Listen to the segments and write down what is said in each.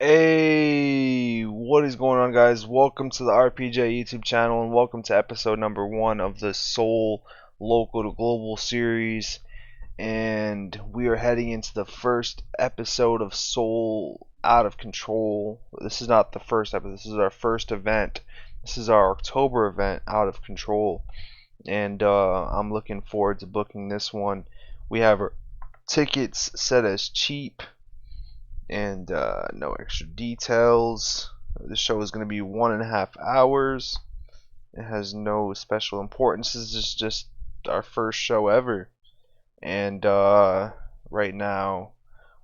Hey, what is going on, guys? Welcome to the RPJ YouTube channel and welcome to episode number 1 of the Soul Local to Global series. And we are heading into the first episode of Soul Out of Control. This is not the first episode, this is our first event. This is our October event, Out of Control. And I'm looking forward to booking this one. We have our tickets set as cheap and no extra details. The show is going to be 1.5 hours. It has no special importance. This is just our first show ever, and right now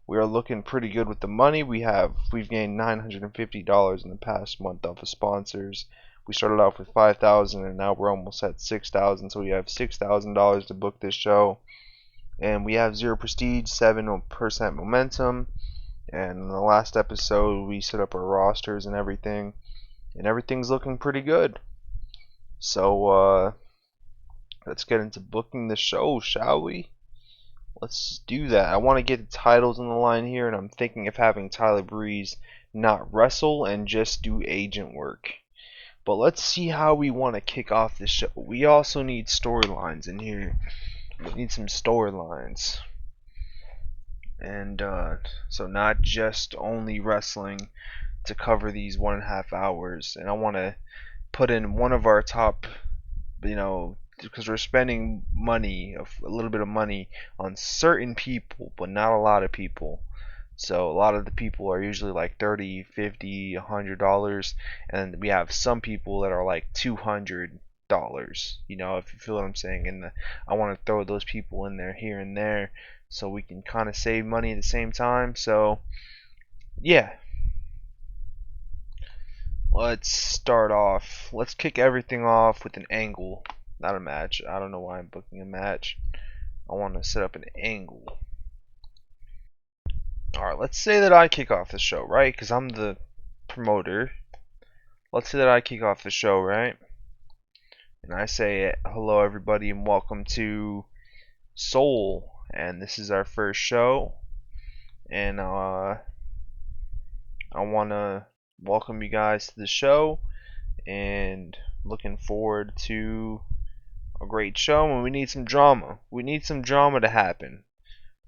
we are looking pretty good with the money. We've gained $950 in the past month off of sponsors. We started off with 5,000 and now we're almost at 6,000. So we have $6,000 to book this show, and we have 0 prestige, 7% momentum. And in the last episode, we set up our rosters and everything's looking pretty good. So let's get into booking the show, shall we? Let's do that. I want to get the titles on the line here, and I'm thinking of having Tyler Breeze not wrestle and just do agent work. But let's see how we want to kick off the show. We also need storylines in here. We need some storylines. And so not just only wrestling to cover these 1.5 hours. And I want to put in one of our top, because we're spending money, a little bit of money on certain people, but not a lot of people. So a lot of the people are usually like $30, $50, $100, and we have some people that are like $200. If you feel what I'm saying. And I want to throw those people in there here and there, so we can kind of save money at the same time. So yeah, let's start off. Let's kick everything off with an angle, not a match. I don't know why I'm booking a match. I want to set up an angle. Alright, let's say that I kick off the show, right? Because I'm the promoter. Let's say that I kick off the show, right? And I say, hello everybody and welcome to Soul. And this is our first show. And I want to welcome you guys to the show. And looking forward to a great show. And we need some drama. We need some drama to happen.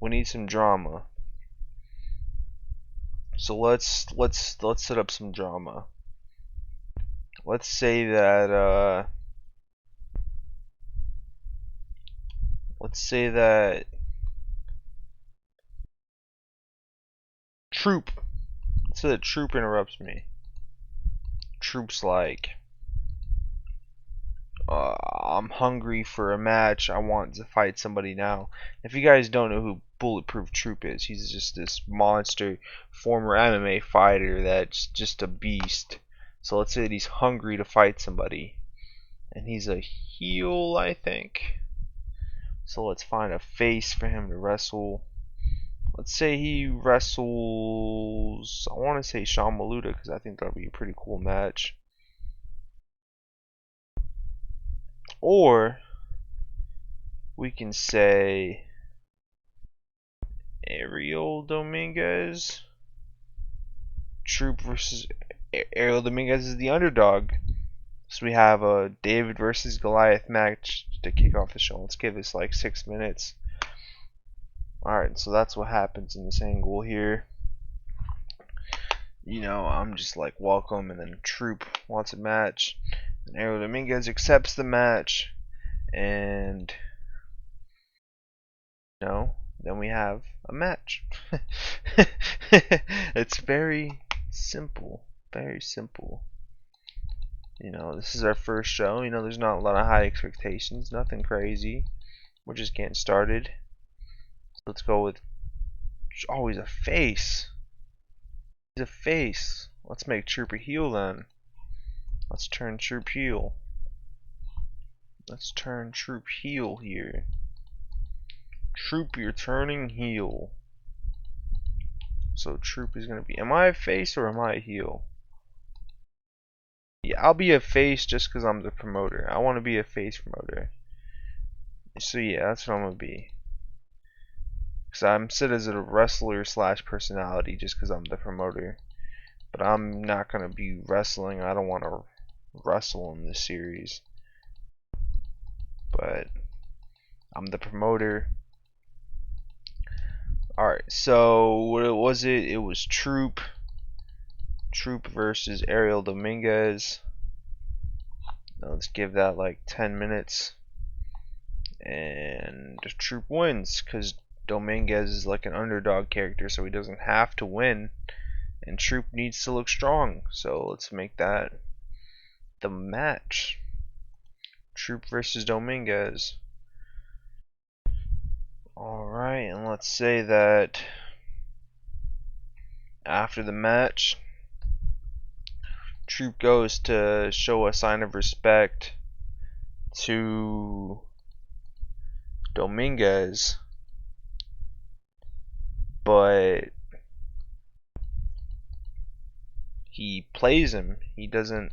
We need some drama. So let's set up some drama. Let's say that Troop. Let's say that Troop interrupts me. Troop's like, I'm hungry for a match. I want to fight somebody now. If you guys don't know who Bulletproof Troop is, he's just this monster former MMA fighter that's just a beast. So let's say that he's hungry to fight somebody, and he's a heel, I think. So let's find a face for him to wrestle. Let's say he wrestles, I want to say Sean Maluda, because I think that'll be a pretty cool match. Or we can say Ariel Dominguez. Troop versus Ariel Dominguez is the underdog. So we have a David versus Goliath match to kick off the show. Let's give this like 6 minutes. Alright, so that's what happens in this angle here. I'm just like, welcome, and then Troop wants a match. And Ariel Dominguez accepts the match, and then we have a match. It's very simple, very simple. This is our first show. There's not a lot of high expectations, nothing crazy. We're just getting started. So let's go with, oh, he's a face. He's a face. Let's make Troop a heel then. Let's turn Troop heel. Let's turn Troop heel here. Troop, you're turning heel. So Troop is gonna be, am I a face or am I a heel? Yeah, I'll be a face just because I'm the promoter. I want to be a face promoter. So yeah, that's what I'm gonna be. Because I'm set as a wrestler slash personality just because I'm the promoter. But I'm not gonna be wrestling. I don't want to wrestle in this series. But I'm the promoter. Alright, so what was it? It was Troop versus Ariel Dominguez. Now let's give that like 10 minutes. And Troop wins because Dominguez is like an underdog character, so he doesn't have to win. And Troop needs to look strong, so let's make that the match. Troop versus Dominguez. Alright, and let's say that after the match, Troop goes to show a sign of respect to Dominguez, but he plays him. He doesn't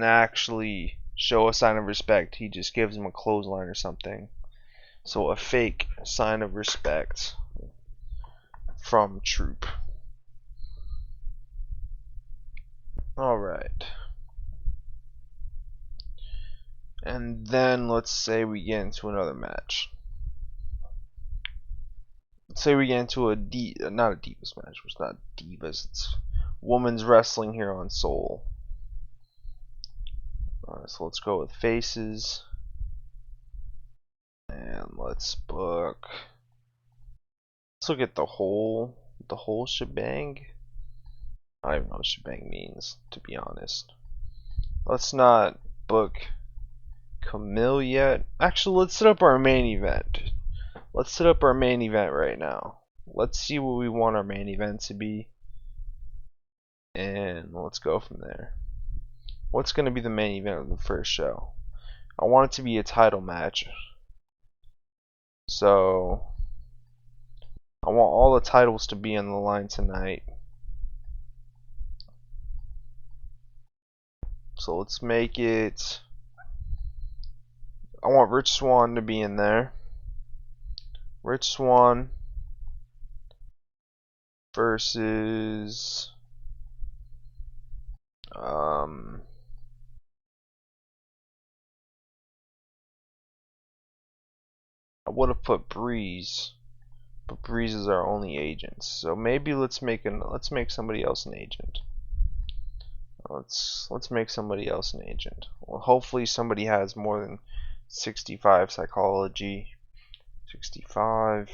actually show a sign of respect. He just gives him a clothesline or something. So a fake sign of respect from Troop. Alright. And then let's say we get into another match. Let's say we get into not a Divas match. It's not Divas. It's women's wrestling here on Soul. Alright, so let's go with faces. And let's look at the whole shebang. I don't even know what shebang means, to be honest. Let's not book Camille yet. Actually, let's set up our main event. Let's set up our main event right now. Let's see what we want our main event to be. And let's go from there. What's going to be the main event of the first show? I want it to be a title match. So I want all the titles to be on the line tonight. So let's make it. I want Rich Swann to be in there. Rich Swann versus I would have put Breeze, but Breeze is our only agent. So maybe let's make somebody else an agent. Let's make somebody else an agent. Well, hopefully somebody has more than 65 psychology. 65.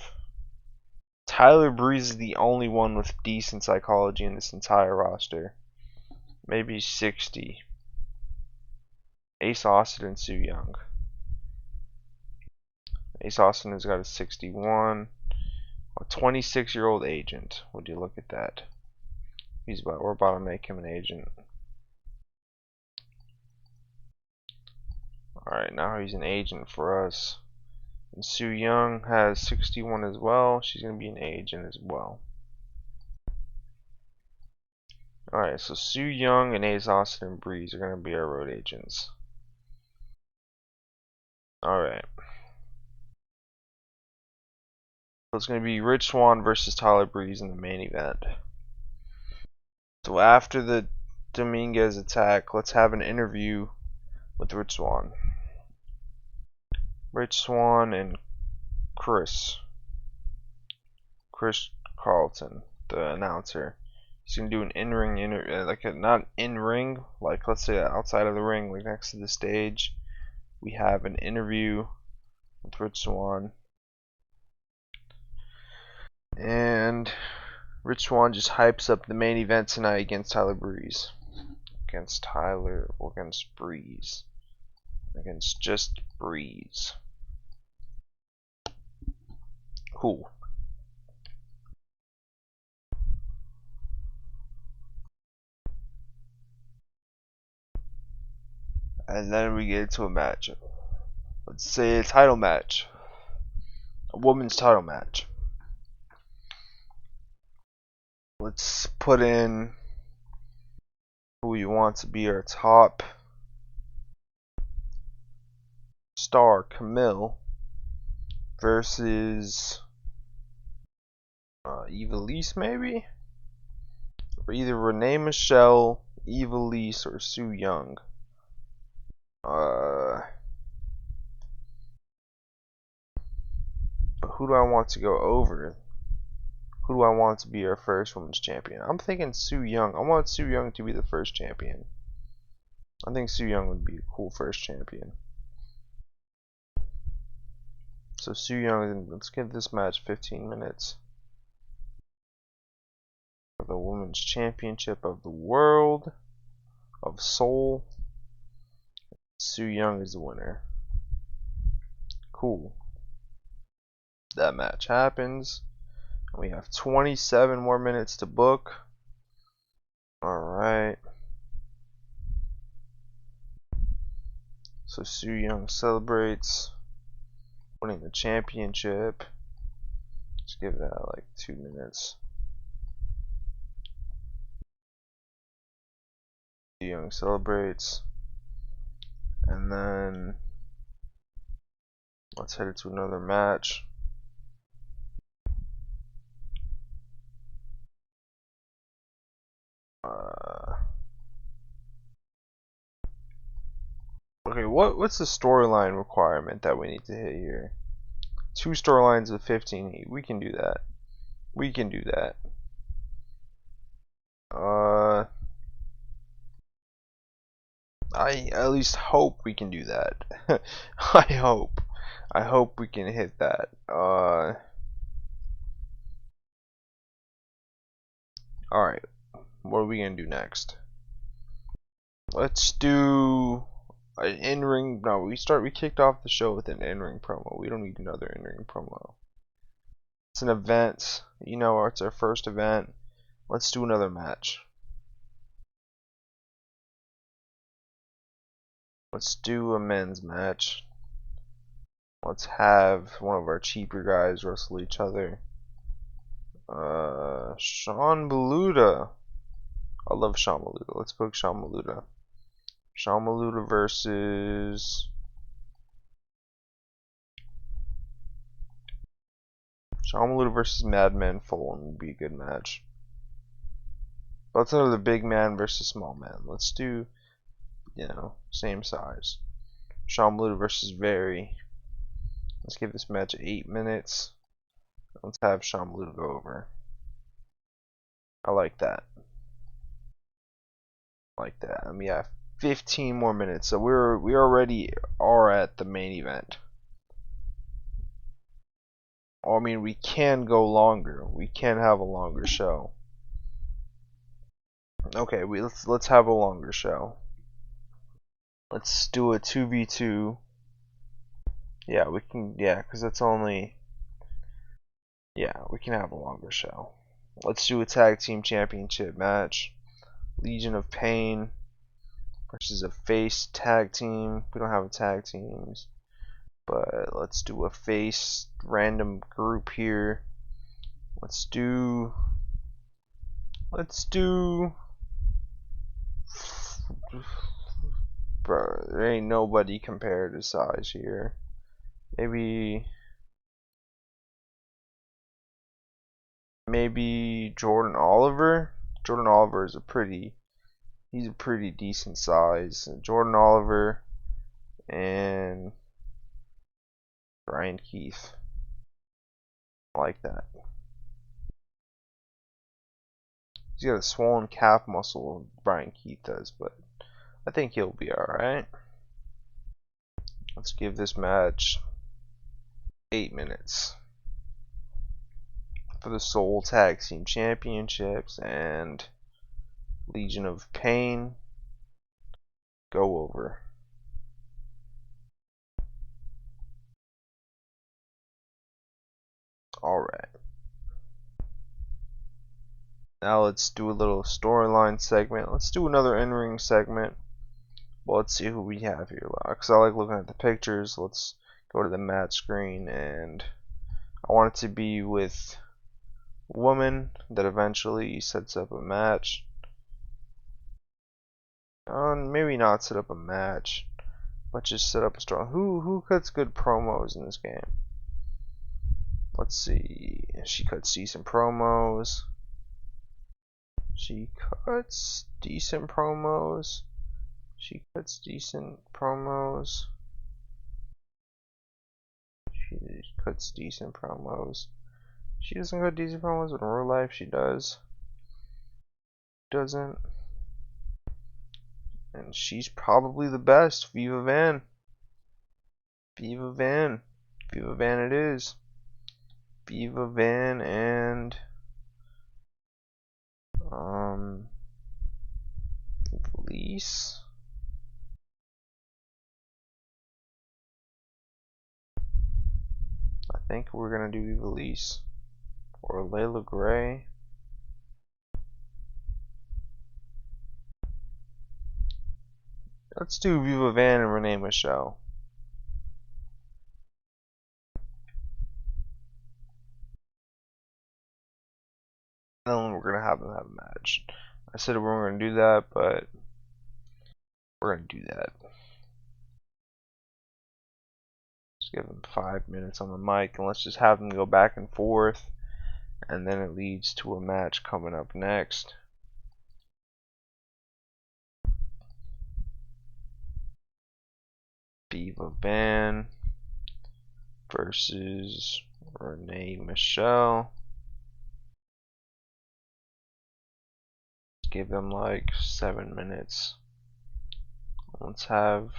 Tyler Breeze is the only one with decent psychology in this entire roster. Maybe 60. Ace Austin and Su Yung. Ace Austin has got a 61. A 26-year-old agent. Would you look at that? We're about to make him an agent. Alright, now he's an agent for us. And Su Yung has 61 as well. She's going to be an agent as well. Alright, so Su Yung and Ace Austin and Breeze are going to be our road agents. Alright. So it's going to be Rich Swann versus Tyler Breeze in the main event. So after the Dominguez attack, let's have an interview with Rich Swann. Rich Swann and Chris Carlton, the announcer. He's gonna do an in-ring interview, not in-ring, like let's say outside of the ring, like next to the stage. We have an interview with Rich Swann, and Rich Swann just hypes up the main event tonight against Tyler Breeze, against Breeze, against just Breeze. Cool. And then we get into a match. Let's say a title match. A women's title match. Let's put in who we want to be our top star, Camille, versus Eva Lise, maybe? Either Renee Michelle, Eva Lise, or Sue Young. But who do I want to go over? Who do I want to be our first women's champion? I'm thinking Sue Young. I want Sue Young to be the first champion. I think Sue Young would be a cool first champion. So Sue Young, let's give this match 15 minutes. For the Women's Championship of the World of Seoul. Sue Young is the winner. Cool. That match happens. We have 27 more minutes to book. Alright. So Sue Young celebrates winning the championship. Let's give that like 2 minutes. Sue Young celebrates. And then let's head into another match. Okay, what's the storyline requirement that we need to hit here? 2 storylines of 15 heat. We can do that. We can do that. I at least hope we can do that. I hope. I hope we can hit that. Alright. What are we gonna do next? Let's do an in-ring. No, we kicked off the show with an in-ring promo. We don't need another in-ring promo. It's an event. You know, it's our first event. Let's do another match. Let's do a men's match. Let's have one of our cheaper guys wrestle each other. Sean Maluta. I love Sean Maluta. Let's book Sean Maluta. Sean Maluta versus Madman Fulham would be a good match. Let's another big man versus small man. Let's do, you know, same size. Sean Maluta versus Very. Let's give this match 8 minutes. Let's have Sean Maluta go over. I like that. Like that. And we have 15 more minutes, so we already are at the main event. I mean, we can go longer. We can have a longer show. Okay, let's have a longer show. Let's do a 2v2. Yeah, we can. Yeah, because it's only. Yeah, we can have a longer show. Let's do a tag team championship match. Legion of Pain versus a face tag team. We don't have a tag teams, but let's do a face random group here. Let's do. Bro, there ain't nobody compared to size here. Maybe Jordan Oliver. Jordan Oliver is he's a pretty decent size. Jordan Oliver and Brian Keith. I like that. He's got a swollen calf muscle, Brian Keith does, but I think he'll be alright. Let's give this match 8 minutes for the Seoul Tag Team Championships and Legion of Pain go over. Alright. Now let's do a little storyline segment. Let's do another in-ring segment. Well, let's see who we have here. Because I like looking at the pictures. Let's go to the match screen, and I want it to be with a woman that eventually sets up a match. Maybe not set up a match, but just set up a story. Who cuts good promos in this game? Let's see. She cuts decent promos. She cuts decent promos. She cuts decent promos. She cuts decent promos. She doesn't cut decent promos, but in real life she does. Doesn't. And she's probably the best. Viva Van. Viva Van. Viva Van it is. Viva Van and Felice. I think we're gonna do Felice or Layla Gray. Let's do Viva Van and Renee Michelle. And then we're gonna have them have a match. I said we weren't gonna do that, but we're gonna do that. Just give them 5 minutes on the mic, and let's just have them go back and forth, and then it leads to a match coming up next. Viva Van versus Renee Michelle. Give them like 7 minutes. Let's have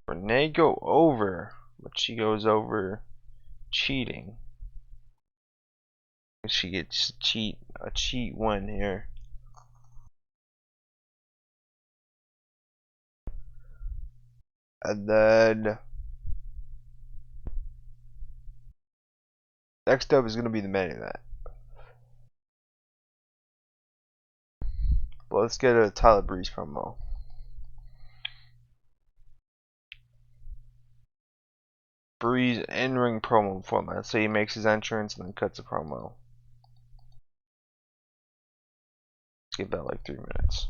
Renee go over, but she goes over cheating. She gets a cheat win here. And then next up is going to be the main event. But let's get a Tyler Breeze promo. Breeze in-ring promo format. So he makes his entrance and then cuts a promo. Let's give that like 3 minutes.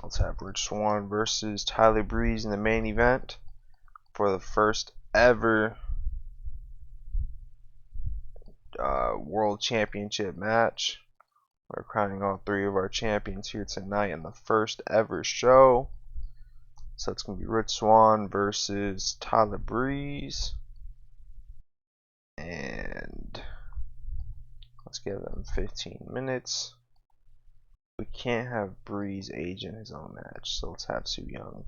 Let's have Rich Swann versus Tyler Breeze in the main event for the first ever World Championship match. We're crowning all 3 of our champions here tonight in the first ever show. So it's going to be Rich Swann versus Tyler Breeze. And let's give them 15 minutes. We can't have Breeze age in his own match, so let's have Su Yung.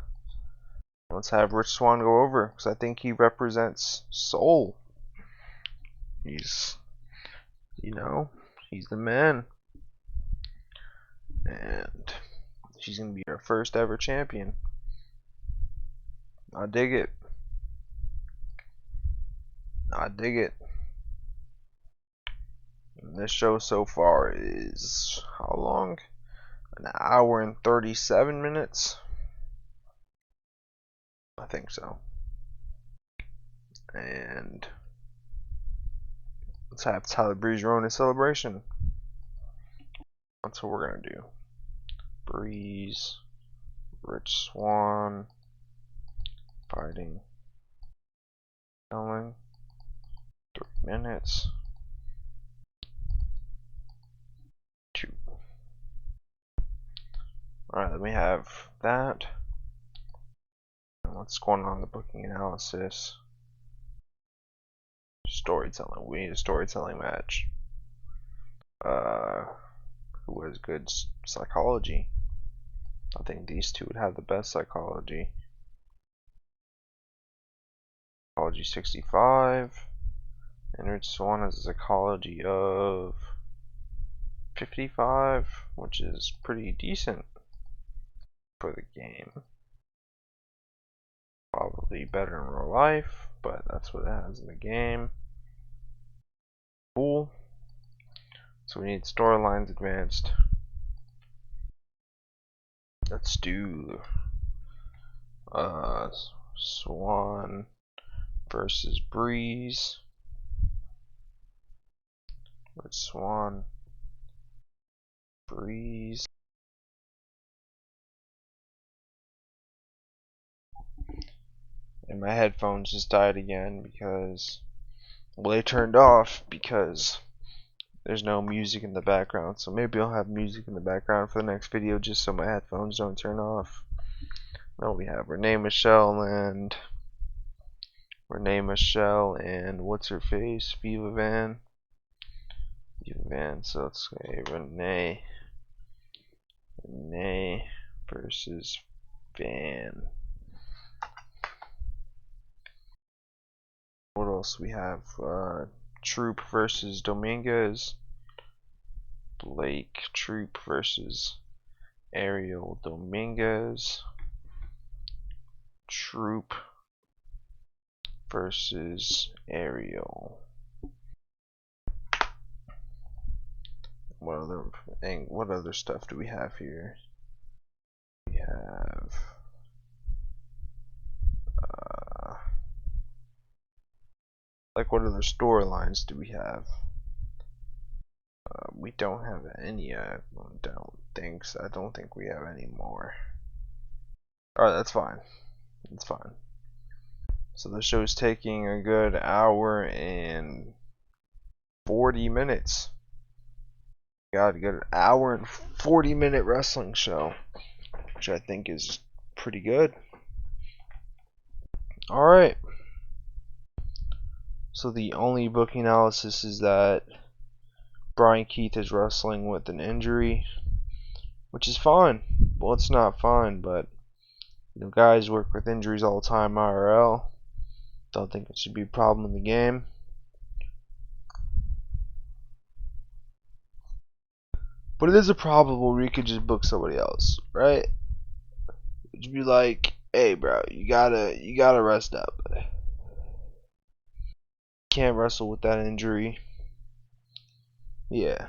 Let's have Rich Swann go over, because I think he represents Soul. He's, you know, he's the man. And she's going to be our first ever champion. I dig it. I dig it. And this show so far is how long? An hour and 37 minutes? I think so. And let's have Tyler Breeze run a celebration. That's what we're going to do. Breeze, Rich Swann, fighting, filming, 3 minutes, 2. Alright, then we have that. And what's going on in the booking analysis? Storytelling. We need a storytelling match. Who has good psychology? I think these two would have the best psychology. Psychology 65. And Rich Swann has a psychology of 55, which is pretty decent for the game. Probably better in real life, but that's what it has in the game. Cool. So we need storylines advanced. Let's do Swann versus Breeze. Rich Swann, Breeze. And my headphones just died again because Well, they turned off because there's no music in the background. So maybe I'll have music in the background for the next video just so my headphones don't turn off. Now we have Renee Michelle and what's her face? Viva Van. So let's say Renee versus Van. What else we have? Troop versus Dominguez. Blake Troop versus Ariel Dominguez. Troop versus Ariel. What other stuff do we have here? We have like what other storylines do we have? We don't have any. I don't think we have any more. Alright, that's fine. That's fine. So the show's taking a good hour and 40 minutes. Got to get an hour and 40-minute wrestling show, which I think is pretty good. Alright. So the only booking analysis is that Brian Keith is wrestling with an injury, which is fine. Well, it's not fine, but you know, guys work with injuries all the time IRL. Don't think it should be a problem in the game. But it is a problem where you could just book somebody else, right? You'd be like, hey bro, you gotta rest up. Can't wrestle with that injury. Yeah.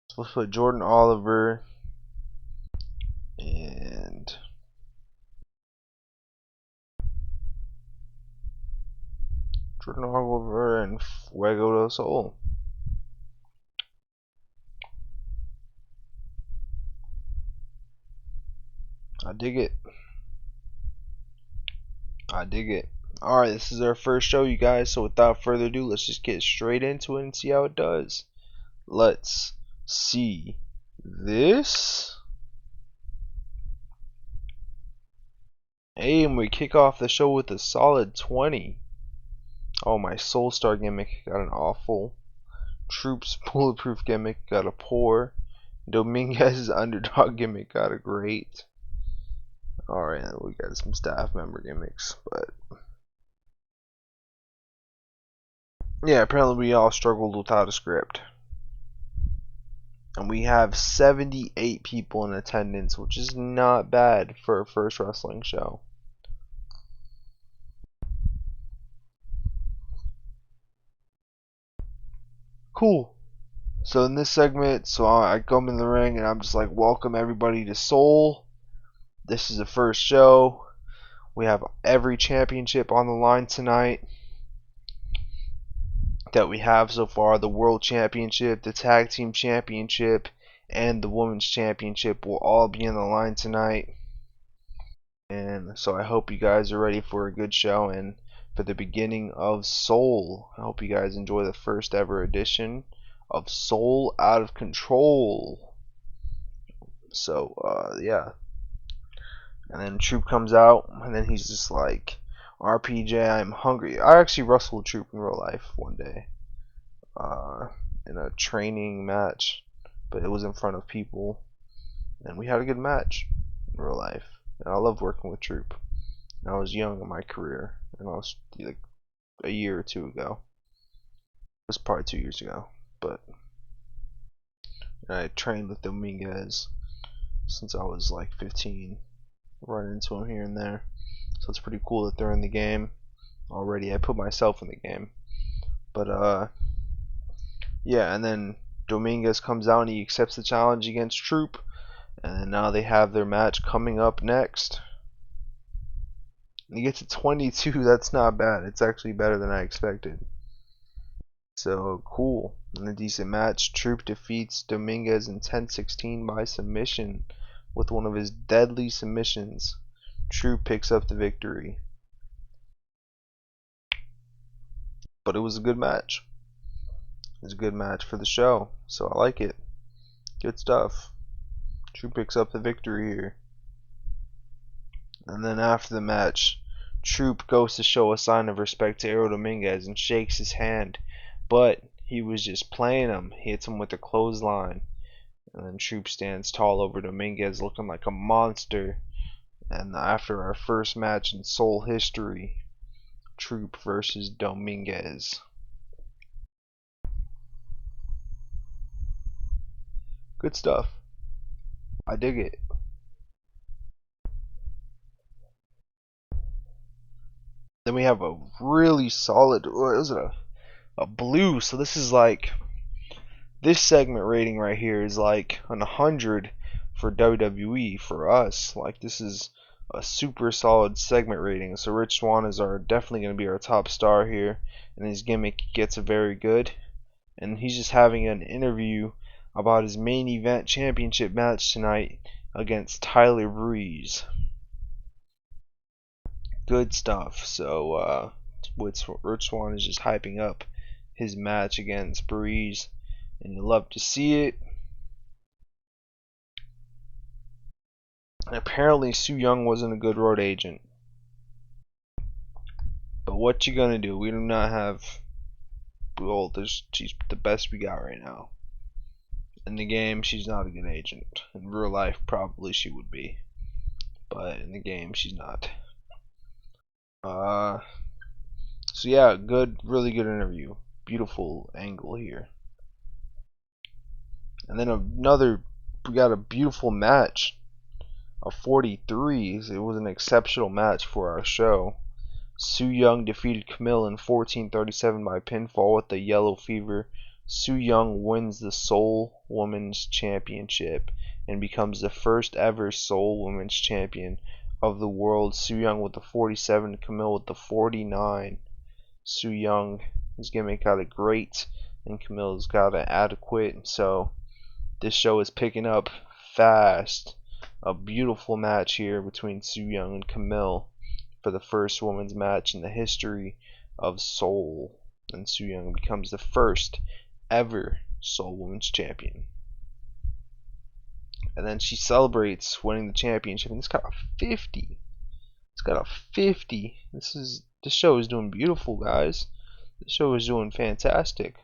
So let's put Jordan Oliver and Fuego del Sol. I dig it. Alright, this is our first show, you guys. So without further ado, let's just get straight into it and see how it does. Let's see this. Hey, and we kick off the show with a solid 20. Oh, my Soul Star gimmick got an awful. Troops Bulletproof gimmick got a poor. Dominguez's underdog gimmick got a great. Alright, we got some staff member gimmicks, but yeah, apparently we all struggled without a script. And we have 78 people in attendance, which is not bad for a first wrestling show. Cool. So in this segment, I come in the ring and I'm just like, welcome everybody to Soul. This is the first show. We have every championship on the line tonight that we have so far. The World Championship, the Tag Team Championship, and the Women's Championship will all be on the line tonight. And so I hope you guys are ready for a good show and for the beginning of Soul. I hope you guys enjoy the first ever edition of Soul Out of Control. So, yeah. And then Troop comes out, and then he's just like, RPJ, I'm hungry. I actually wrestled Troop in real life one day. In a training match. But it was in front of people. And we had a good match in real life. And I love working with Troop. And I was young in my career. And I was like a year or two ago. It was probably 2 years ago. But I trained with Dominguez since I was like 15. Run into him here and there. So it's pretty cool that they're in the game already. I put myself in the game. But yeah, and then Dominguez comes out and he accepts the challenge against Troop. And now they have their match coming up next. And he gets to 22. That's not bad. It's actually better than I expected. So cool. In a decent match, Troop defeats Dominguez in 10-16 by submission with one of his deadly submissions. Troop picks up the victory. but it was a good match. It was a good match for the show, so I like it. Good stuff. Troop picks up the victory here. And then after the match, Troop goes to show a sign of respect to Aero Dominguez and shakes his hand, but he was just playing him. He hits him with a clothesline. And then Troop stands tall over Dominguez looking like a monster. And after our first match in Soul history, Troop versus Dominguez. Good stuff. I dig it. Then we have a really solid, what is it, a blue. So this is like, this segment rating right here is like an 100 for WWE. For us, like, this is a super solid segment rating. So Rich Swann is definitely going to be our top star here, and his gimmick gets very good. And he's just having an interview about his main event championship match tonight against Tyler Breeze. Good stuff. So Rich Swann is just hyping up his match against Breeze, and you love to see it. And apparently Su Yung wasn't a good road agent, but what you gonna do? We do not have, well, she's the best we got right now. In the game, she's not a good agent. In real life, probably she would be, but in the game, she's not. So yeah, really good interview. Beautiful angle here. And then we got a beautiful match of 43. It was an exceptional match for our show. Su Yung defeated Camille in 14:37 by pinfall with the yellow fever. Su Yung wins the Seoul Women's Championship and becomes the first ever Seoul Women's Champion of the world. Su Yung with the 47, Camille with the 49. Su Young's gimmick got a great, and Camille's got an adequate. So this show is picking up fast. A beautiful match here between Su Yung and Camille for the first women's match in the history of Seoul. And Su Yung becomes the first ever Seoul Women's Champion. And then she celebrates winning the championship, and it's got a 50. It's got a 50. This show is doing beautiful, guys. This show is doing fantastic.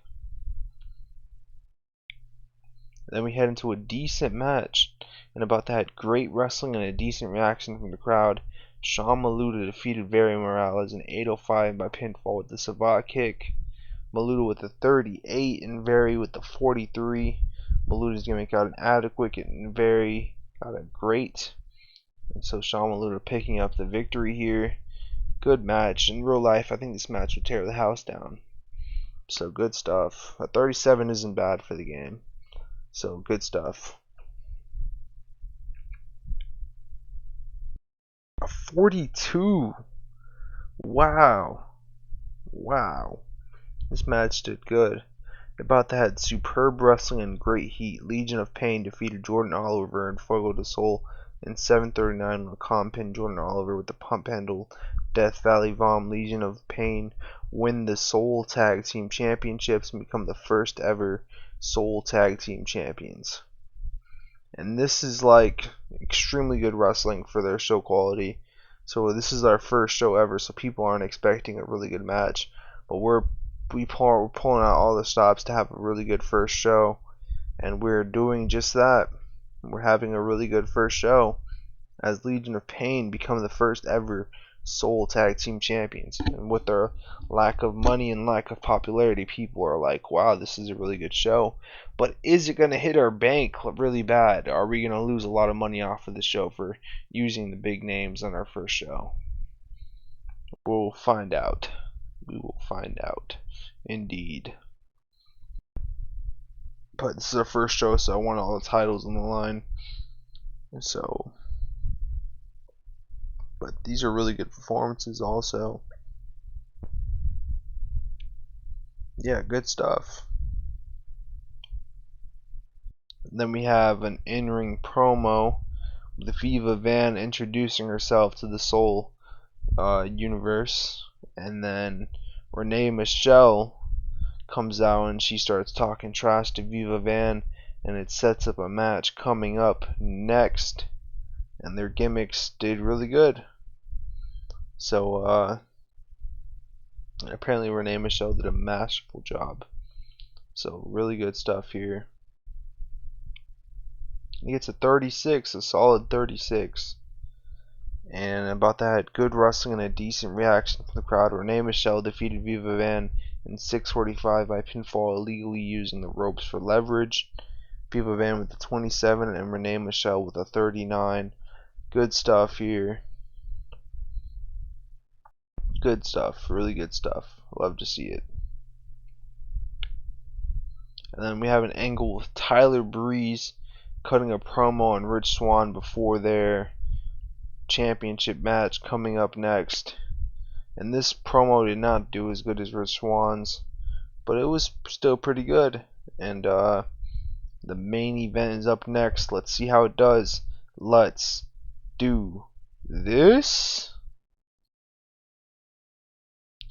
Then we head into a decent match, and about that, great wrestling and a decent reaction from the crowd. Sean Maluta defeated Very Morales in 8:05 by pinfall with the Savate kick. Maluta with the 38 and Very with the 43. Maluta's gimmick got an adequate and Very got a great. And so Sean Maluta picking up the victory here. Good match. In real life, I think this match would tear the house down. So good stuff. A 37 isn't bad for the game. So good stuff. A 42. Wow. Wow. This match did good. About that, had superb wrestling and great heat. Legion of Pain defeated Jordan Oliver and Fuego del Sol in 7:39 on a calm pin. Jordan Oliver with the pump handle. Death Valley Vom. Legion of Pain win the Soul Tag Team Championships and become the first ever Soul Tag Team Champions. And this is like extremely good wrestling for their show quality. So this is our first show ever, so people aren't expecting a really good match, but we're pulling out all the stops to have a really good first show, and we're doing just that. We're having a really good first show as Legion of Pain become the first ever Soul Tag Team Champions. And with their lack of money and lack of popularity, people are like, wow, this is a really good show. But is it going to hit our bank really bad? Are we going to lose a lot of money off of the show for using the big names on our first show? We'll find out. We will find out. Indeed. But this is our first show, so I want all the titles on the line. So, but these are really good performances also. Yeah, good stuff. And then we have an in-ring promo with Viva Van introducing herself to the Soul universe, and then Renee Michelle comes out and she starts talking trash to Viva Van, and it sets up a match coming up next. And their gimmicks did really good. So apparently Renee Michelle did a masterful job. So really good stuff here. He gets a 36, a solid 36. And about that, good wrestling and a decent reaction from the crowd. Renee Michelle defeated Viva Van in 6:45 by pinfall, illegally using the ropes for leverage. Viva Van with a 27 and Renee Michelle with a 39. Good stuff here. Good stuff, really good stuff. Love to see it. And then we have an angle with Tyler Breeze cutting a promo on Rich Swann before their championship match coming up next. And this promo did not do as good as Rich Swann's, but it was still pretty good. And the main event is up next. Let's see how it does. Let's do this.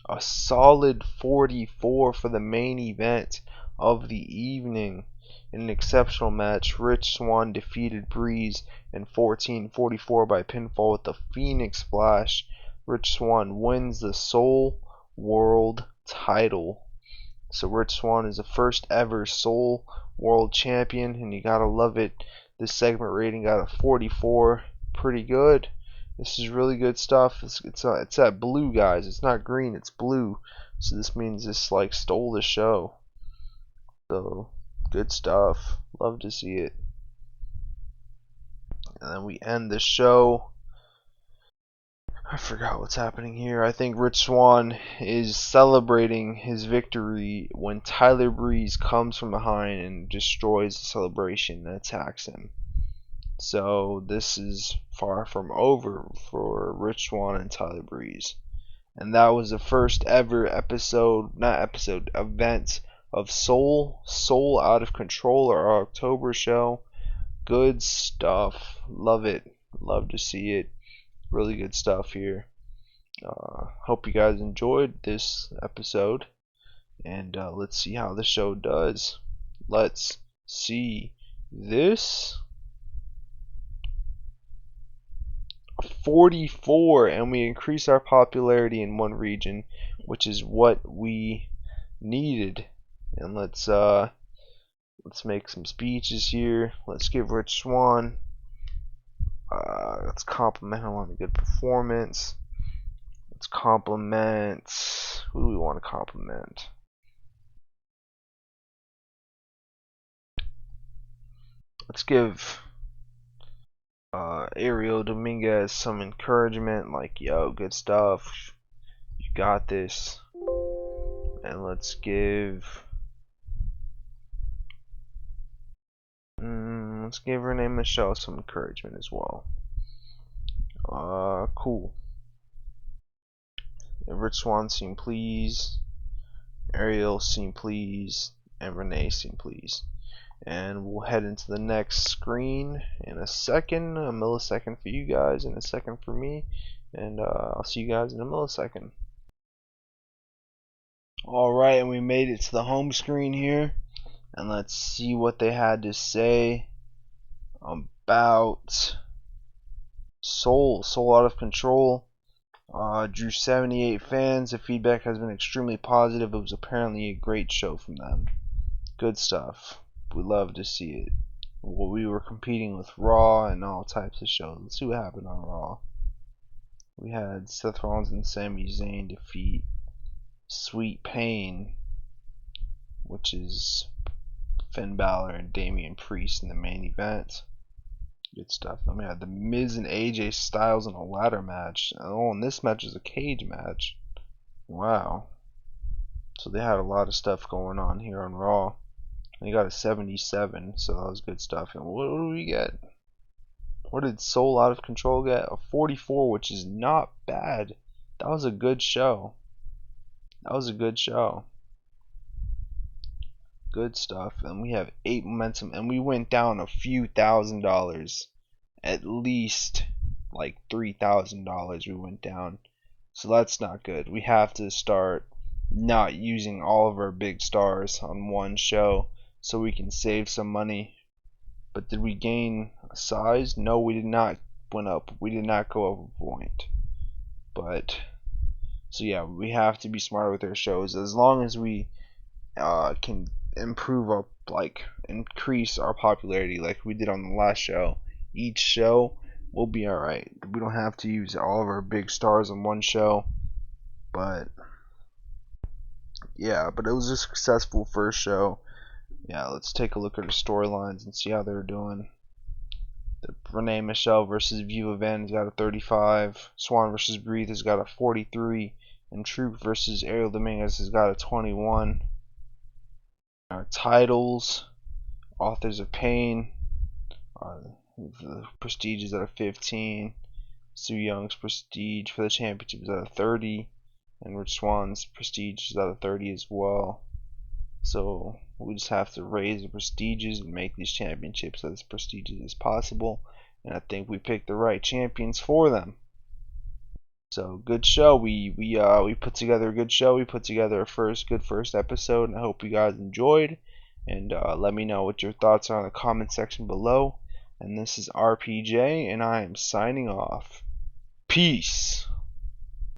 A solid 44 for the main event of the evening. In an exceptional match, Rich Swann defeated Breeze in 14:44 by pinfall with the Phoenix Splash. Rich Swann wins the Soul World title. So Rich Swann is the first ever Soul World Champion, and you gotta love it. This segment rating got a 44. Pretty good. This is really good stuff. It's that blue, guys. It's not green, it's blue. So this means this like stole the show. So good stuff. Love to see it. And then we end the show. I forgot what's happening here. I think Rich Swann is celebrating his victory when Tyler Breeze comes from behind and destroys the celebration and attacks him. So this is far from over for Rich Swann and Tyler Breeze. And that was the first ever event of Soul Out of Control, our October show. Good stuff. Love it. Love to see it. Really good stuff here. Hope you guys enjoyed this episode. And let's see how the show does. Let's see this. 44, and we increase our popularity in one region, which is what we needed. And let's make some speeches here. Let's give Rich Swann, let's compliment him on a good performance. Let's compliment, who do we want to compliment? Let's give Ariel Dominguez some encouragement, like, yo, good stuff, you got this. And let's give Renee Michelle some encouragement as well. Cool. Rich Swann seemed pleased, Ariel seemed pleased, and Renee seemed pleased. And we'll head into the next screen in a second, a millisecond for you guys and a second for me, and I'll see you guys in a millisecond. Alright, and we made it to the home screen here, and let's see what they had to say about Soul Out of Control. Drew 78 fans. The feedback has been extremely positive. It was apparently a great show from them. Good stuff. We love to see it. Well, we were competing with Raw and all types of shows. Let's see what happened on Raw. We had Seth Rollins and Sami Zayn defeat Sweet Pain, which is Finn Balor and Damian Priest in the main event. Good stuff. Then we had The Miz and AJ Styles in a ladder match. Oh, and this match is a cage match. Wow. So they had a lot of stuff going on here on Raw. They got a 77, so that was good stuff. And what do we get? What did Soul Out of Control get? A 44, which is not bad. That was a good show. That was a good show. Good stuff. And we have 8 momentum, and we went down a few $1,000s. At least like $3,000 we went down. So that's not good. We have to start not using all of our big stars on one show so we can save some money. But did we gain size? No, we did not went up. We did not go up a point. But so yeah, we have to be smarter with our shows. As long as we can improve our increase our popularity like we did on the last show, each show will be alright. We don't have to use all of our big stars on one show. But yeah, but it was a successful first show. Yeah, let's take a look at our storylines and see how they're doing. The Renee Michelle versus Viva Van has got a 35. Swan versus Breathe has got a 43. And Troop versus Ariel Dominguez has got a 21. Our titles: Authors of Pain, the Prestige is at a 15. Sue Young's Prestige for the championship is at a 30. And Rich Swan's Prestige is at a 30 as well. So we just have to raise the prestiges and make these championships as prestigious as possible. And I think we picked the right champions for them. So good show. We put together a good show. We put together a good first episode, and I hope you guys enjoyed. And let me know what your thoughts are in the comment section below. And this is RPJ, and I am signing off. Peace.